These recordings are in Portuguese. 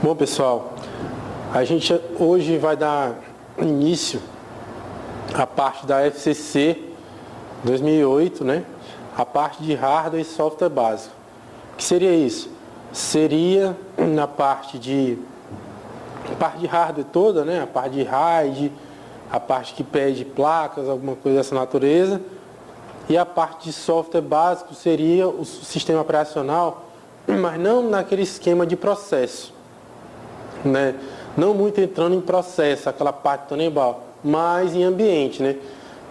Bom, pessoal, a gente hoje vai dar início à parte da FCC 2008, né? A parte de hardware e software básico. O que seria isso? Seria na parte de hardware toda, né? A parte de RAID, a parte que pede placas, alguma coisa dessa natureza. E a parte de software básico seria o sistema operacional, mas não naquele esquema de processo, né? Não muito entrando em processo, aquela parte Tannenbaum, mas em ambiente, né?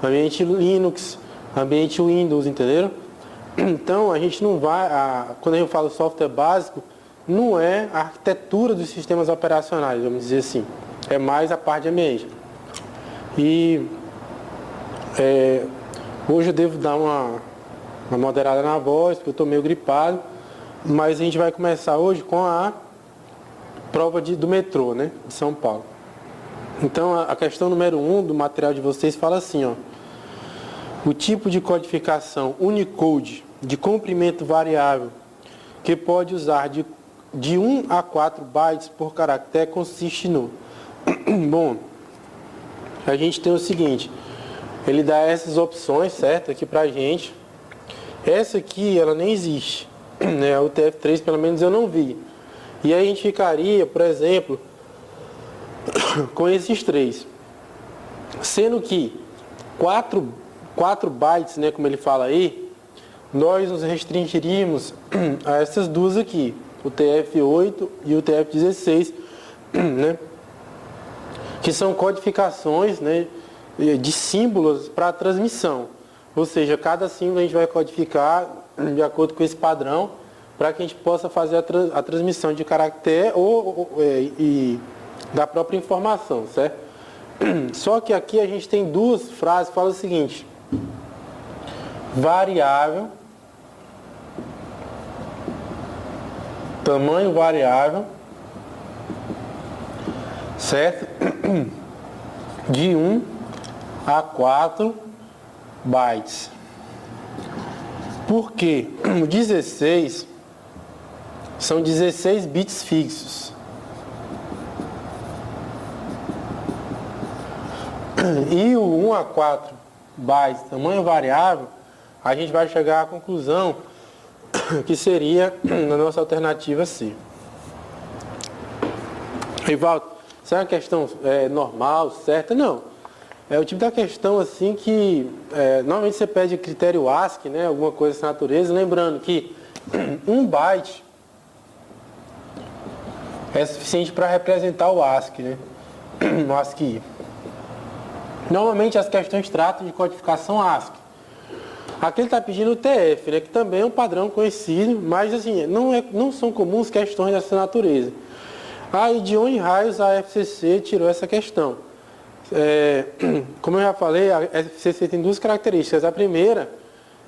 Ambiente Linux, ambiente Windows, entenderam? Então a gente não vai, quando eu falo software básico, não é a arquitetura dos sistemas operacionais, vamos dizer assim, é mais a parte de ambiente. E hoje eu devo dar uma moderada na voz, porque eu estou meio gripado, mas a gente vai começar hoje com a prova do metrô, né, de São Paulo. Então a questão número 1 do material de vocês fala assim, ó: o tipo de codificação Unicode de comprimento variável que pode usar de 1 a 4 bytes por caractere consiste no... Bom, a gente tem o seguinte, ele dá essas opções, certo, aqui pra gente. Essa aqui, ela nem existe, né? A UTF-3, pelo menos eu não vi. E aí a gente ficaria, por exemplo, com esses três. Sendo que 4 bytes, né, como ele fala aí, nós nos restringiríamos a essas duas aqui, o TF-8 e o TF-16, né, que são codificações, né, de símbolos para a transmissão. Ou seja, cada símbolo a gente vai codificar de acordo com esse padrão, para que a gente possa fazer a transmissão de caractere e da própria informação, certo? Só que aqui a gente tem duas frases que falam o seguinte: variável, tamanho variável, certo? De 1 a 4 bytes. Por quê? O 16 são 16 bits fixos. E o 1 a 4 bytes, tamanho variável, a gente vai chegar à conclusão que seria na nossa alternativa C. Rivaldo, isso é uma questão normal, certa? Não. É o tipo da questão assim que normalmente você pede critério ASCII, né, alguma coisa dessa natureza, lembrando que 1 byte é suficiente para representar o ASCII, né? O ASCII. Normalmente as questões tratam de codificação ASCII. Aqui ele está pedindo o TF, né, que também é um padrão conhecido, mas assim, não são comuns questões dessa natureza. Aí de onde raios a FCC tirou essa questão? Como eu já falei, a FCC tem duas características. A primeira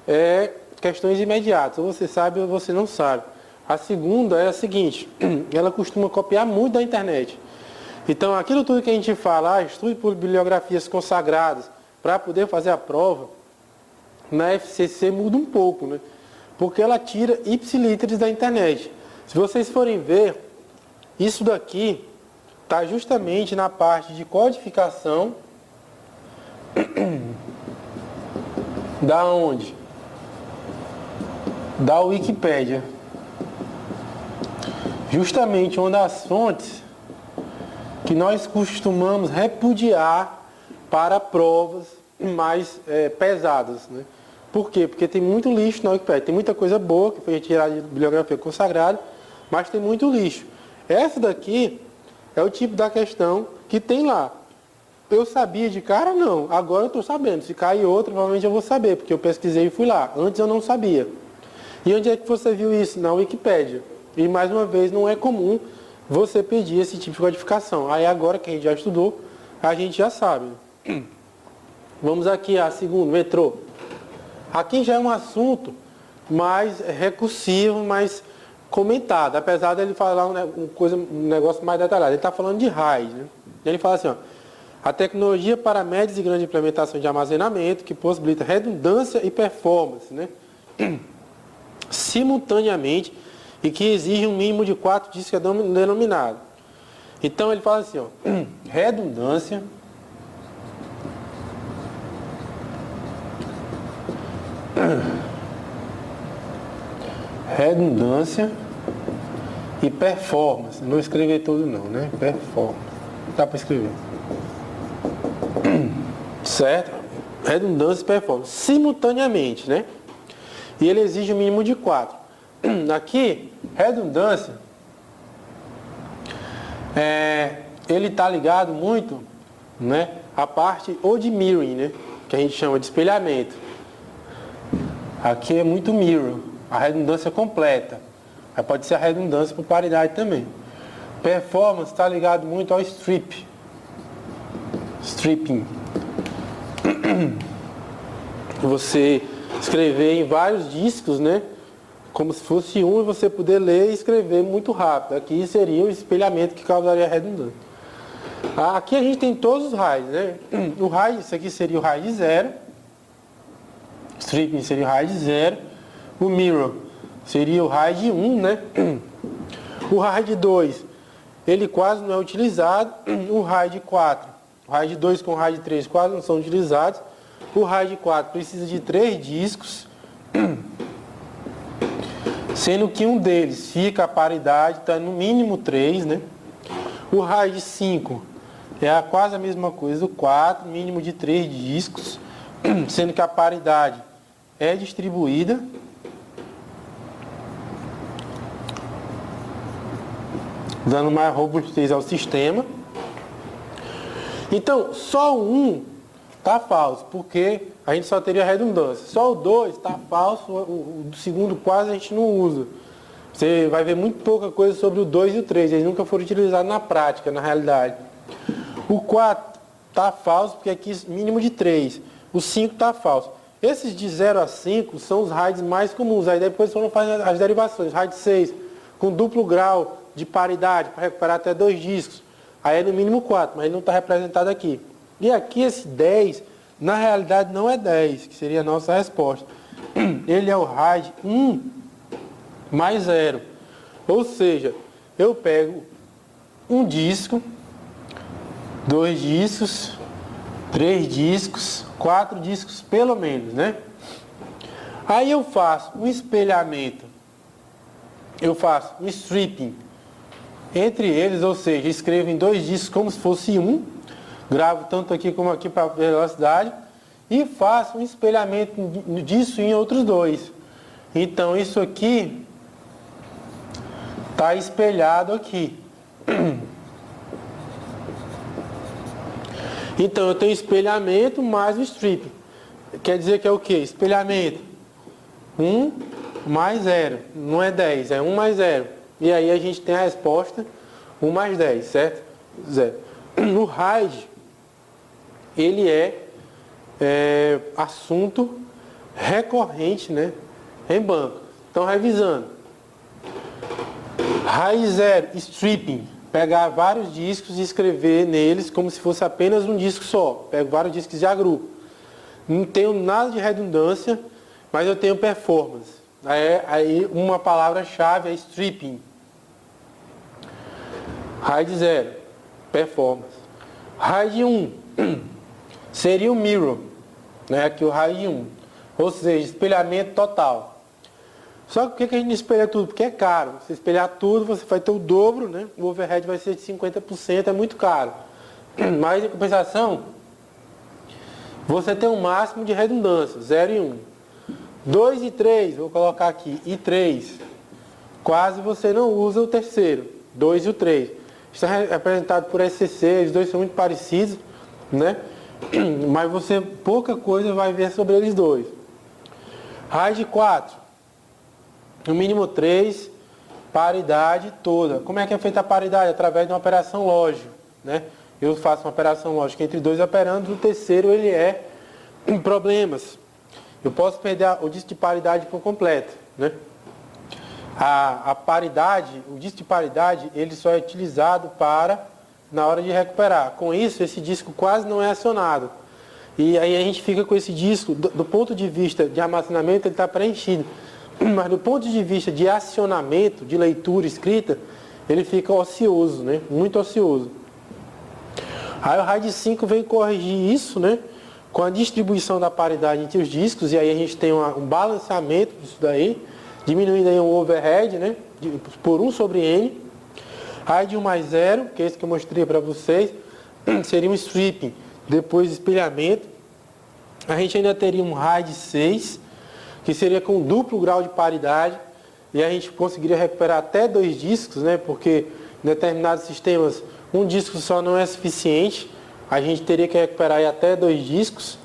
é questões imediatas, ou você sabe ou você não sabe. A segunda é a seguinte: ela costuma copiar muito da internet. Então, aquilo tudo que a gente fala, estude por bibliografias consagradas para poder fazer a prova, na FCC muda um pouco, né? Porque ela tira ipsiliteres da internet. Se vocês forem ver, isso daqui está justamente na parte de codificação da onde? Da Wikipédia. Justamente uma das fontes que nós costumamos repudiar para provas mais pesadas, né? Por quê? Porque tem muito lixo na Wikipédia. Tem muita coisa boa que foi retirada de bibliografia consagrada, mas tem muito lixo. Essa daqui é o tipo da questão que tem lá. Eu sabia de cara? Não. Agora eu estou sabendo. Se cair outra, provavelmente eu vou saber, porque eu pesquisei e fui lá. Antes eu não sabia. E onde é que você viu isso? Na Wikipédia. E mais uma vez, não é comum você pedir esse tipo de codificação. Aí agora que a gente já estudou, a gente já sabe. Vamos aqui a segundo, metrô. Aqui já é um assunto mais recursivo, mais comentado, apesar dele falar um negócio mais detalhado. Ele está falando de RAID, né? Ele fala assim, ó: a tecnologia para médias e grandes implementações de armazenamento que possibilita redundância e performance, né, simultaneamente, e que exige um mínimo de 4 discos denominado. Então ele fala assim, ó, redundância e performance. Não vou escrever tudo não, né? Performance. Dá para escrever. Certo? Redundância e performance. Simultaneamente, né? E ele exige um mínimo de 4. Aqui, redundância, ele está ligado muito, né? A parte ou de mirroring, né? Que a gente chama de espelhamento. Aqui é muito mirror, a redundância completa. Aí pode ser a redundância por paridade também. Performance está ligado muito ao stripping. Você escrever em vários discos, né? Como se fosse um e você poder ler e escrever muito rápido. Aqui seria o espelhamento que causaria redundância. Aqui a gente tem todos os RAIDs, né? O RAID, isso aqui seria o RAID 0. Stripping seria o RAID 0. O mirror seria o RAID 1, né? O RAID 2, ele quase não é utilizado. O RAID 4, o RAID 2 com o RAID 3 quase não são utilizados. O RAID 4 precisa de 3 discos, sendo que um deles fica a paridade, está no mínimo 3, né? O RAID 5 é quase a mesma coisa, o 4, mínimo de 3 discos, sendo que a paridade é distribuída. Dando mais robustez ao sistema. Então, só o 1 está falso, porque a gente só teria redundância. Só o 2 está falso, o segundo quase a gente não usa. Você vai ver muito pouca coisa sobre o 2 e o 3, eles nunca foram utilizados na prática, na realidade. O 4 está falso, porque aqui mínimo de 3. O 5 está falso. Esses de 0 a 5 são os RAIDs mais comuns. Aí depois você faz as derivações. RAID 6 com duplo grau de paridade para recuperar até 2 discos. Aí é no mínimo 4, mas ele não está representado aqui. E aqui esse 10, na realidade não é 10, que seria a nossa resposta. Ele é o RAID 1 mais 0. Ou seja, eu pego um disco, 2 discos, 3 discos, 4 discos pelo menos, né? Aí eu faço um espelhamento, eu faço um stripping entre eles, ou seja, escrevo em 2 discos como se fosse um, gravo tanto aqui como aqui para velocidade e faço um espelhamento disso em outros 2. Então isso aqui está espelhado aqui. Então eu tenho espelhamento mais o stripping. Quer dizer que é o quê? Espelhamento 1 mais 0. Não é 10, é 1 mais 0. E aí a gente tem a resposta 1 mais 10, certo? 0. No RAID, ele é assunto recorrente, né, em banco. Então, revisando. RAID 0, stripping. Pegar vários discos e escrever neles como se fosse apenas um disco só. Pego vários discos e agrupo. Não tenho nada de redundância, mas eu tenho performance. Aí uma palavra-chave é stripping. RAID 0, performance. RAID 1 seria o mirror, né? Aqui o RAID 1. Ou seja, espelhamento total. Só que por que a gente espelha tudo? Porque é caro. Se espelhar tudo, você vai ter o dobro, né? O overhead vai ser de 50%, é muito caro. Mas, em compensação, você tem um máximo de redundância, 0 e 1. 2 e 3, vou colocar aqui, e 3. Quase você não usa o terceiro, 2 e o 3. Está representado por SCC, os dois são muito parecidos, né? Mas você, pouca coisa vai ver sobre eles dois. RAID 4, no mínimo 3, paridade toda. Como é que é feita a paridade? Através de uma operação lógica, né? Eu faço uma operação lógica entre 2 operandos, o terceiro ele é em problemas. Eu posso perder o disco de paridade por completo, né? A paridade, o disco de paridade, ele só é utilizado na hora de recuperar. Com isso, esse disco quase não é acionado. E aí a gente fica com esse disco, do ponto de vista de armazenamento, ele está preenchido. Mas do ponto de vista de acionamento, de leitura escrita, ele fica ocioso, né? Muito ocioso. Aí o RAID 5 vem corrigir isso, né? Com a distribuição da paridade entre os discos, e aí a gente tem um balanceamento disso daí, diminuindo aí o overhead, né? Por 1 sobre N. RAID 1 mais 0, que é esse que eu mostrei para vocês, seria um stripping, depois espelhamento. A gente ainda teria um RAID 6, que seria com duplo grau de paridade, e a gente conseguiria recuperar até 2 discos, né? Porque em determinados sistemas um disco só não é suficiente, a gente teria que recuperar aí até 2 discos.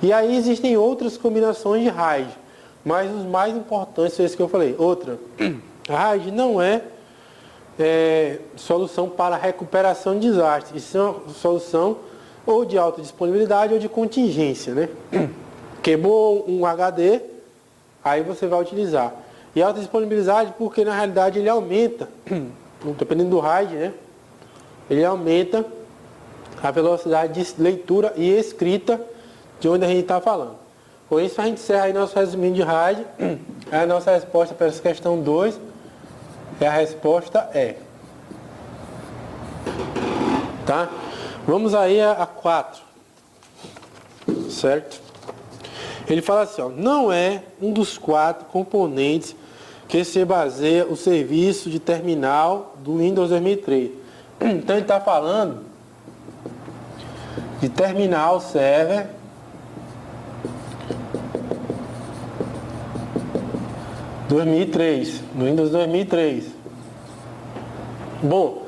E aí existem outras combinações de RAID, mas os mais importantes são esses que eu falei. Outra, a RAID não é solução para recuperação de desastre, isso é uma solução ou de alta disponibilidade ou de contingência, né? Queimou um HD, aí você vai utilizar. E alta disponibilidade porque na realidade ele aumenta, dependendo do RAID, né? Ele aumenta a velocidade de leitura e escrita de onde a gente está falando. Com isso a gente encerra aí nosso resuminho de RAID. A nossa resposta para essa questão 2, a resposta é. Tá? Vamos aí a 4. Certo? Ele fala assim, ó, não é um dos 4 componentes que se baseia o serviço de terminal do Windows 2003. Então ele está falando de terminal server no Windows 2003. Bom,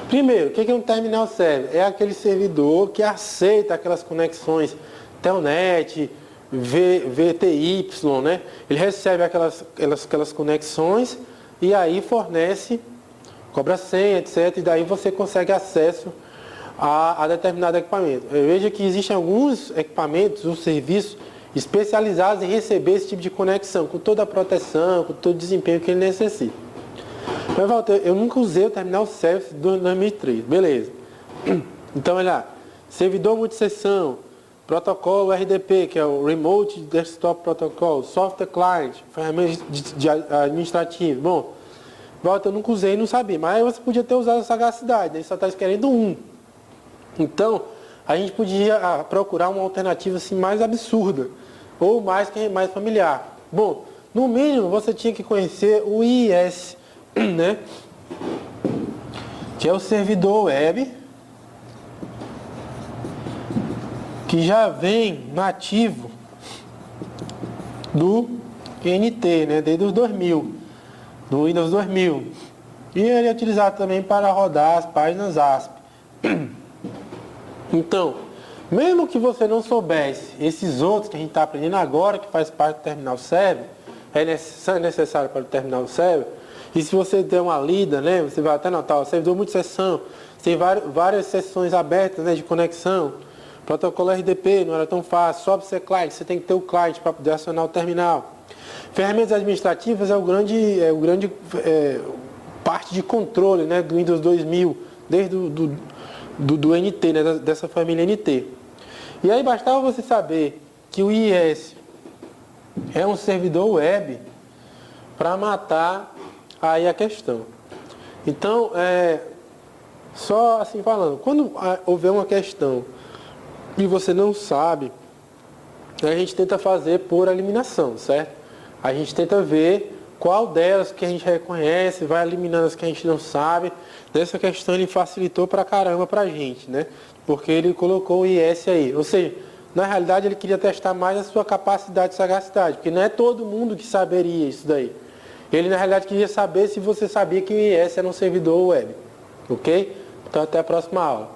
primeiro, o que é um terminal server? É aquele servidor que aceita aquelas conexões Telnet, VTY, né? Ele recebe aquelas conexões e aí fornece, cobra senha, etc. E daí você consegue acesso a determinado equipamento. Veja que existem alguns equipamentos ou serviços especializados em receber esse tipo de conexão, com toda a proteção, com todo o desempenho que ele necessita. Mas, Walter, eu nunca usei o terminal Service do 2003. Beleza. Então, olha lá. Servidor multisseção, protocolo RDP, que é o Remote Desktop Protocol, Software Client, ferramenta de administrativo. Bom, Walter, eu nunca usei e não sabia. Mas aí você podia ter usado a sagacidade, né? Ele só está querendo um. Então, a gente podia procurar uma alternativa assim, mais absurda, ou mais familiar. Bom, no mínimo você tinha que conhecer o IIS, né? Que é o servidor web, que já vem nativo do NT, né? Desde os 2000, do Windows 2000. E ele é utilizado também para rodar as páginas ASP. Então, mesmo que você não soubesse esses outros que a gente está aprendendo agora, que faz parte do terminal server, são necessários para o terminal server, e se você der uma lida, né, você vai até notar, o servidor multisseção, tem várias seções abertas, né, de conexão, protocolo RDP, não era tão fácil, software client, você tem que ter o client para poder acionar o terminal. Ferramentas administrativas é o grande parte de controle, né, do Windows 2000, desde do NT, né, dessa família NT. E aí bastava você saber que o IIS é um servidor web para matar aí a questão. Então, só assim falando, quando houver uma questão e você não sabe, a gente tenta fazer por eliminação, certo? A gente tenta ver qual delas que a gente reconhece, vai eliminando as que a gente não sabe. Nessa questão ele facilitou pra caramba pra gente, né? Porque ele colocou o IS aí. Ou seja, na realidade ele queria testar mais a sua capacidade de sagacidade, porque não é todo mundo que saberia isso daí. Ele na realidade queria saber se você sabia que o IS era um servidor web. Ok? Então até a próxima aula.